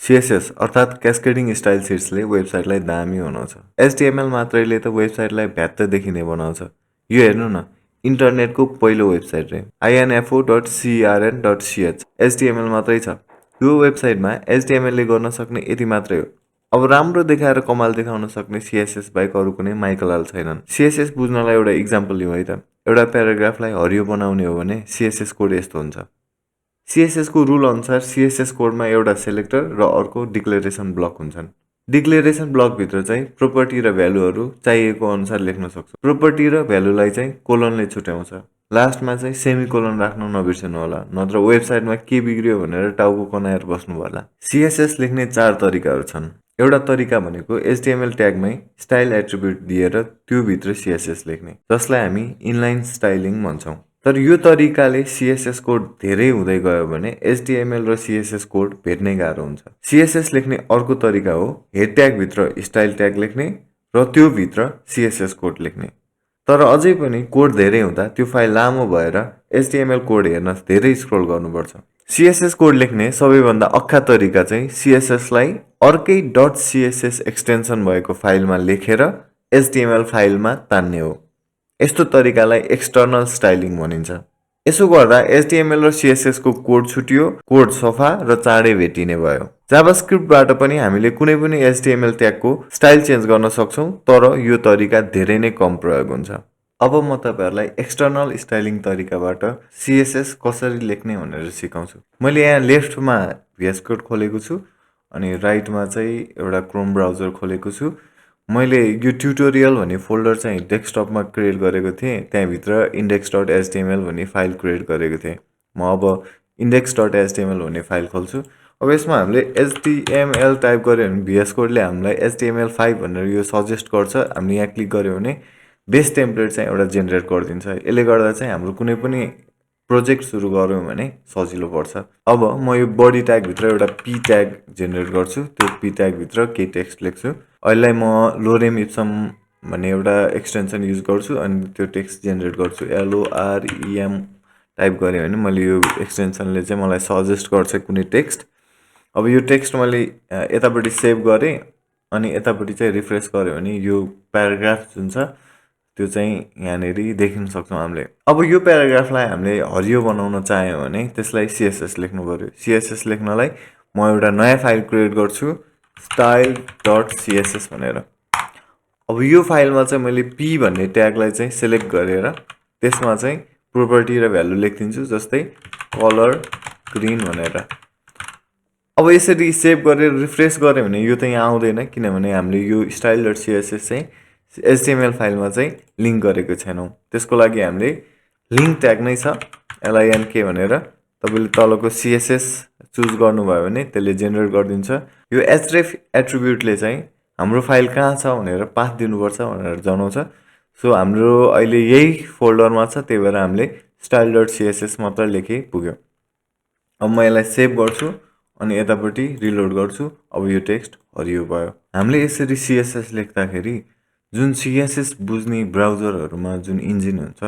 CSS अर्थात् cascading style सिट्सले वेबसाइटलाई दामी बनाउँछ। HTML मात्रैले त वेबसाइटलाई भ्यात्त देखिने बनाउँछ। यो हेर्नु न, इन्टरनेटको पहिलो वेबसाइट रे info.crn.ch HTML मात्रै छ। यो वेबसाइटमा HTML ले गर्न सक्ने यति मात्रै हो। अब राम्रो देखाएर कमाल देखाउन सक्ने CSS बाहेक अरु कुनै माइकलाल छैनन्। CSS बुझ्नलाई एउटा इक्जाम्पल लिउँ है त। एउटा प्याराग्राफलाई हरियो बनाउने हो भने CSS कोड यस्तो हुन्छ। CSS को रुल अनुसार CSS कोडमा एउटा सेलेक्टर र अर्को डिक्लेरेसन ब्लक हुन्छन्। डिक्लेरेसन ब्लक भित्र चाहिँ प्रोपर्टी र भ्यालुहरु चाहिएको अनुसार लेख्न सक्छौ। प्रोपर्टी र भ्यालुलाई चाहिँ कोलनले छुट्याउँछ। लास्टमा चाहिँ सेमिकोलन राख्न नबिर्सनु होला, नत्र वेबसाइटमा के बिग्रियो भनेर टाउको कनाएर बस्नु होला। CSS लेख्ने 4 तरिकाहरु छन्। एउटा तरिका भनेको HTML ट्यागमै स्टाइल एट्रिब्युट दिएर त्यो भित्र CSS लेख्ने, जसलाई हामी इनलाइन स्टाइलिङ भन्छौं। तर यो तरिकाले CSS कोड धेरै हुँदै गयो भने HTML र CSS कोड भेट्नै गाह्रो हुन्छ। CSS लेख्ने अर्को तरिका हो हेड ट्याग भित्र स्टाइल ट्याग लेख्ने र त्यो भित्र CSS कोड लेख्ने। तर अझै पनि कोड धेरै हुँदा त्यो फाइल लामो भएर HTML कोड हेर्न धेरै स्क्रोल गर्नुपर्छ। CSS कोड लेख्ने सबैभन्दा अक्खा तरिका चाहिँ CSS लाई अर्कै .css एक्सटेन्सन भएको फाइलमा लेखेर HTML फाइलमा तान्ने हो। यस्तो तरिकालाई एक्सटर्नल स्टाइलिङ भनिन्छ। यसो गर्दा HTML र CSS को कोड छुट्यो, कोड सफा र चाँडै भेटिने भयो। जाभास्क्रिप्टबाट पनि हामीले कुनै पनि HTML ट्यागको स्टाइल चेन्ज गर्न सक्छौं, तर यो तरिका धेरै नै कम प्रयोग हुन्छ। अब म तपाईहरुलाई एक्सटर्नल स्टाइलिङ तरिकाबाट CSS कसरी लेख्ने भनेर सिकाउँछु। मैले यहाँ लेफ्टमा VS कोड खोलेको छु अनि राइटमा चाहिँ एउटा क्रोम ब्राउजर खोलेको छु। मैले यो ट्युटोरियल भन्ने फोल्डर चाहिँ डेस्कटपमा क्रिएट गरेको थिएँ। त्यहाँ भित्र index.html भन्ने फाइल क्रिएट गरेको थिएँ। म अब index.html भन्ने फाइल खोल्छु। अब यसमा हामीले HTML टाइप गर्यो भने VS कोडले हामीलाई HTML5 भनेर यो सजेस्ट गर्छ। हामीले यहाँ क्लिक गर्यो भने बेस टेम्प्लेट चाहिँ एउटा जेनेरेट गरिदिन्छ। यसले गर्दा चाहिँ हाम्रो कुनै पनि प्रोजेक्ट सुरु गरौँ भने सजिलो पर्छ। अब म यो बडी ट्याग भित्र एउटा p ट्याग जेनेरेट गर्छु। त्यो p ट्याग भित्र के टेक्स्ट लेख्छु। अहिले म लोरेम इप्सम भन्ने एउटा एक्सटेन्सन युज गर्छु अनि त्यो टेक्स्ट जेनेरेट गर्छु। LOREM टाइप गरे भने मैले यो एक्सटेन्सनले चाहिँ मलाई सजेस्ट गर्छ कुनै टेक्स्ट। अब यो टेक्स्ट मैले यतापट्टि सेभ गरे अनि यतापट्टि चाहिँ रिफ्रेश गर्यो भने यो प्याराग्राफ जुन छ त्यो चाहिँ यहाँनेरि देख्न सक्छौं हामीले। अब यो प्याराग्राफलाई हामीले हरियो बनाउन चाह्यौ भने त्यसलाई CSS लेख्नु पर्यो। CSS लेख्नलाई म एउटा नयाँ फाइल क्रिएट गर्छु style.css भनेर। अब यो फाइलमा चाहिँ मैले p भन्ने ट्यागलाई चाहिँ सिलेक्ट गरेर त्यसमा चाहिँ प्रोपर्टी र भ्यालु लेख्दिन्छु, जस्तै कलर ग्रीन भनेर। अब यसरी सेभ गरेर रिफ्रेश गरे भने यो त यहाँ आउँदैन, किनभने हामीले यो style.css चाहिँ HTML फाइलमा चाहिँ लिंक गरेको छैनौं। त्यसको लागि हामीले लिंक ट्याग नै छ link भनेर। तपाईले तलको CSS चुज गर्नुभयो भने त्यसले जेनेरेट गर्दिन्छ। यो href एट्रिब्युटले चाहिँ हाम्रो फाइल कहाँ छ भनेर पाथ दिनुपर्छ भनेर जनाउँछ। सो हाम्रो अहिले यही फोल्डरमा छ, त्यही भएर हामीले style.css मात्र लेखे पुग्यो। अब म यसलाई सेभ गर्छु अनि यतापट्टि रिलोड गर्छु। अब यो टेक्स्ट हरियो भयो। हामीले यसरी CSS लेख्दाखेरि जुन CSS बुझ्ने ब्राउजरहरुमा जुन इन्जिन हुन्छ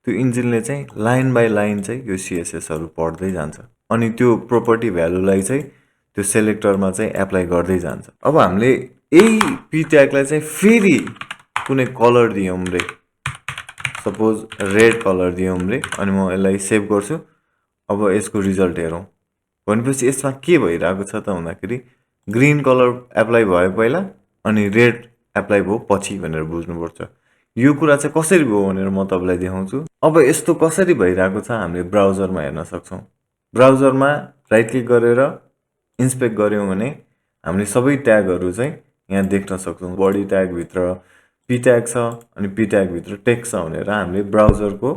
त्यो इन्जिनले चाहिँ लाइन बाइ लाइन चाहिँ यो CSS हरु पढ्दै जान्छ अनि त्यो प्रोपर्टी भ्यालुलाई चाहिँ त्यो सेलेक्टरमा चाहिँ एप्लाई गर्दै जान्छ। अब हामीले यही p ट्यागलाई चाहिँ फेरि कुनै कलर दियौं रे, सपोज रेड कलर दियौं रे अनि म यसलाई सेभ गर्छु। अब यसको रिजल्ट हेरौं। भनेपछि यसमा के भइराको छ त भन्दाखेरि ग्रीन कलर एप्लाई भयो पहिला अनि रेड एप्लाई भयो पछि भनेर बुझ्नुपर्छ। यो कुरा चाहिँ कसरी भयो भनेर म तपाईलाई देखाउँछु। अब यस्तो कसरी भइराको छ हामीले ब्राउजरमा हेर्न सक्छौं। ब्राउजरमा राइट क्लिक गरेर इन्स्पेक्ट गर्यौं भने हामीले सबै ट्यागहरु चाहिँ यहाँ देख्न सक्छौं। बडी ट्याग भित्र p ट्याग छ अनि p ट्याग भित्र टेक्स्ट छ भनेर हामीले ब्राउजरको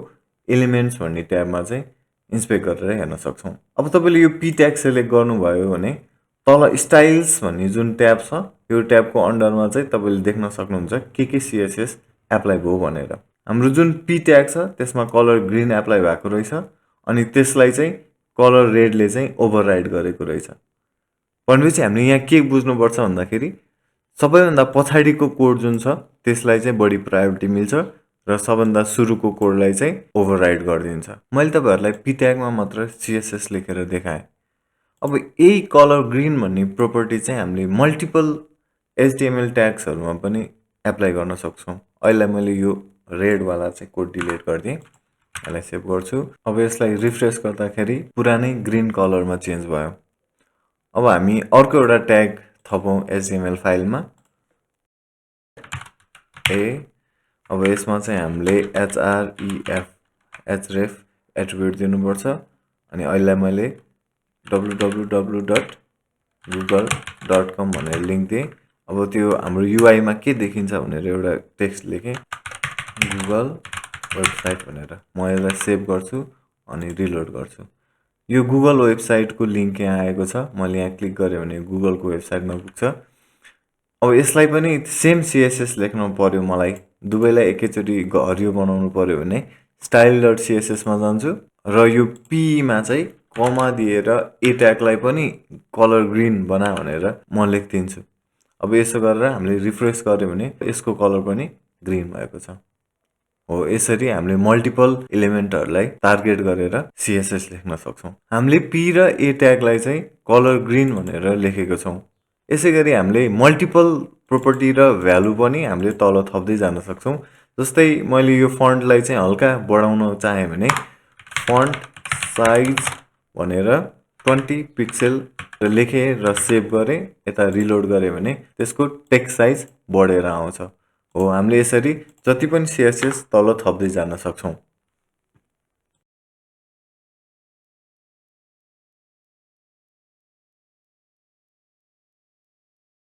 एलिमेन्ट्स भन्ने ट्याबमा चाहिँ इन्स्पेक्ट गरेर हेर्न सक्छौं। अब तपाईले यो p ट्याग सिलेक्ट गर्नुभयो भने तल स्टाइल्स भन्ने जुन ट्याब छ यो ट्याबको अन्डरमा चाहिँ तपाईले देख्न सक्नुहुन्छ के CSS एप्लाई भयो भनेर। हाम्रो जुन p ट्याग छ त्यसमा कलर ग्रीन एप्लाई भएको रहेछ अनि त्यसलाई चाहिँ कलर रेडले चाहिँ ओभरराइड गरेको रहेछ। भनेपछि हामीले यहाँ के बुझ्नुपर्छ भन्दाखेरि सबैभन्दा पछाडीको कोड जुन छ त्यसलाई चाहिँ बढी प्रायोरिटी मिल्छ र सबभन्दा सुरुको कोडलाई चाहिँ ओभरराइड गरिदिन्छ। मैले तपाईहरुलाई p ट्यागमा मात्र CSS लेखेर देखाएँ। अब यही कलर ग्रीन भन्ने प्रोपर्टी चाहिँ हामीले मल्टिपल एचटिएमएल ट्याग्सहरुमा पनि एप्लाई गर्न सक्छौं। अहिले मैले यो रेडवाला चाहिँ कोड डिलिट गर्दिए। यसलाई सेभ गर्छु। अब यसलाई रिफ्रेश गर्दाखेरि पुरानै ग्रीन कलरमा चेन्ज भयो। अब हामी अर्को एउटा ट्याग थपौं एचटिएमएल फाइलमा। अब यसमा चाहिँ हामीले href एट्रिब्युट दिनुपर्छ अनि अहिले मैले www.google.com भनेर लिंक दिए। अब त्यो हाम्रो युआई मा के देखिन्छ भनेर एउटा टेक्स्ट लेखे गुगल वेबसाइट भनेर। म यसलाई सेभ गर्छु अनि रिलोड गर्छु। यो गुगल वेबसाइटको लिंक यहाँ आएको छ। मैले यहाँ क्लिक गरे भने गुगलको वेबसाइटमा पुग्छ। अब यसलाई पनि सेम सीएसएस लेख्न पर्यो मलाई। दुवैलाई एकैचोटी हरियो बनाउनु पर्यो भने style.css मा जान्छु र यो p मा चाहिँ कमा दिएर ए ट्यागलाई पनि कलर ग्रीन बना भनेर म लेख्दिन्छु। अब यसो गरेर हामीले रिफ्रेश गर्यो भने यसको कलर पनि ग्रीन भएको छ। हो यसरी हामीले मल्टिपल एलिमेन्टहरुलाई टार्गेट गरेर सीएसएस लेख्न सक्छौं। हामीले p र a ट्यागलाई चाहिँ कलर ग्रीन भनेर लेखेको छौं। यसैगरी हामीले मल्टिपल प्रोपर्टी र भ्यालु पनि हामीले तल थप्दै जान सक्छौं। जस्तै मैले यो फन्टलाई चाहिँ हल्का बढाउन चाहे भने फन्ट साइज भनेर 20 पिक्सल लेखे र सेभ गरे। यता रिलोड गरे भने त्यसको टेक्स्ट साइज बढेर आउँछ। हो हामीले यसरी जति पनि सीएसएस तल थप्दै जान सक्छौं।